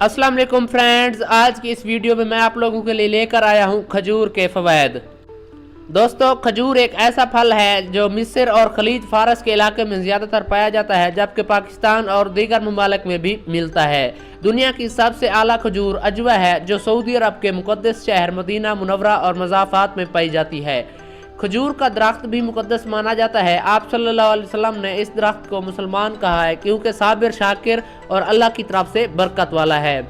अस्सलाम वालेकुम फ्रेंड्स, आज की इस वीडियो में मैं आप लोगों के लिए लेकर आया हूँ खजूर के फ़वाइद। दोस्तों, खजूर एक ऐसा फल है जो मिस्र और खलीज फारस के इलाके में ज़्यादातर पाया जाता है, जबकि पाकिस्तान और दीगर ममालिक में भी मिलता है। दुनिया की सबसे आला खजूर अजवा है, जो सऊदी अरब के मुक़द्दस शहर मदीना मुनव्वरा और मज़ाफ़ात में पाई जाती है। खजूर का दरख्त भी मुक़द्दस माना जाता है। आप सल्लल्लाहु अलैहि वसल्लम ने इस दरख्त को मुसलमान कहा है, क्योंकि साबिर, शाकिर और अल्लाह की तरफ से बरकत वाला है।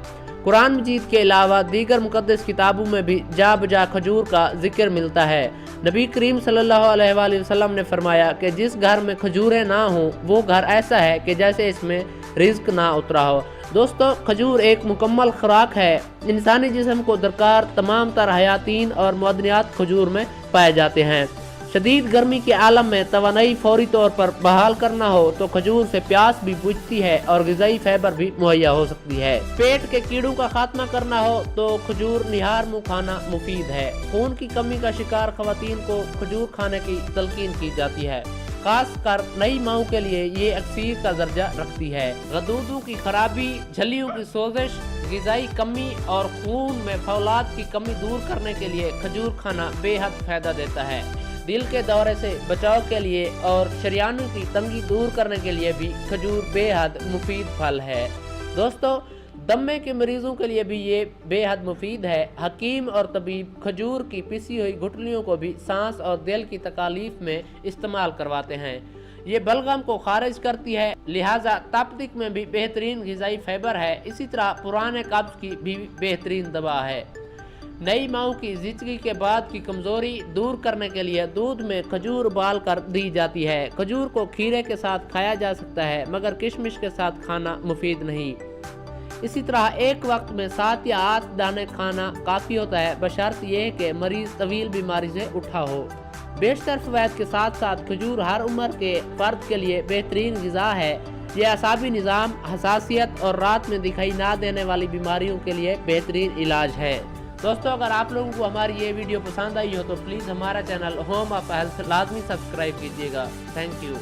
कुरान मजीद के अलावा दीगर मुक़द्दस किताबों में भी जा बजा खजूर का जिक्र मिलता है। नबी करीम सल्लल्लाहु अलैहि वसल्लम ने फरमाया कि जिस घर में खजूरें ना हों, वो घर ऐसा है कि जैसे इसमें रिज्क ना उतरा हो। दोस्तों, खजूर एक मुकम्मल खुराक है। इंसानी जिस्म को दरकार तमाम तर हयातीन और मदनियात खजूर में पाए जाते हैं। शदीद गर्मी के आलम में तवानाई फौरी तौर पर बहाल करना हो तो खजूर से प्यास भी बुझती है और ग़िज़ाई फाइबर भी मुहैया हो सकती है। पेट के कीड़ों का खात्मा करना हो तो खजूर निहार मुँह खाना मुफीद है। खून की कमी का शिकार खवातीन को खजूर खाने की तलकीन की जाती है। खास कर नई माओं के लिए ये अक्सीर का दर्जा रखती है। गदूदों की खराबी, झलियों की सोजिश, ग़िज़ाई कमी और खून में फौलाद की कमी दूर करने के लिए खजूर खाना बेहद फायदा देता है। दिल के दौरे से बचाव के लिए और शरियानों की तंगी दूर करने के लिए भी खजूर बेहद मुफीद फल है। दोस्तों, दमे के मरीजों के लिए भी ये बेहद मुफीद है। हकीम और तबीब खजूर की पिसी हुई गुठलियों को भी सांस और दिल की तकालीफ में इस्तेमाल करवाते हैं। ये बलगम को खारिज करती है, लिहाजा तपदिक में भी बेहतरीन ग़िज़ाई फाइबर है। इसी तरह पुराने कब्ज़ की भी बेहतरीन दवा है। नई माओं की ज़िंदगी के बाद की कमज़ोरी दूर करने के लिए दूध में खजूर उबाल कर दी जाती है। खजूर को खीरे के साथ खाया जा सकता है, मगर किशमिश के साथ खाना मुफीद नहीं। इसी तरह एक वक्त में 7 या 8 दाने खाना काफ़ी होता है, बशर्त यह कि मरीज़ तवील बीमारी से उठा हो। बेशतर फ़वाइद के साथ साथ खजूर हर उम्र के फ़र्द के लिए बेहतरीन ग़िज़ा है। यह असाबी निज़ाम, हसासियत और रात में दिखाई ना देने वाली बीमारियों के लिए बेहतरीन इलाज है। दोस्तों, अगर आप लोगों को हमारी ये वीडियो पसंद आई हो तो प्लीज़ हमारा चैनल होम ऑफ हेल्थ लाजमी सब्सक्राइब कीजिएगा। Thank you.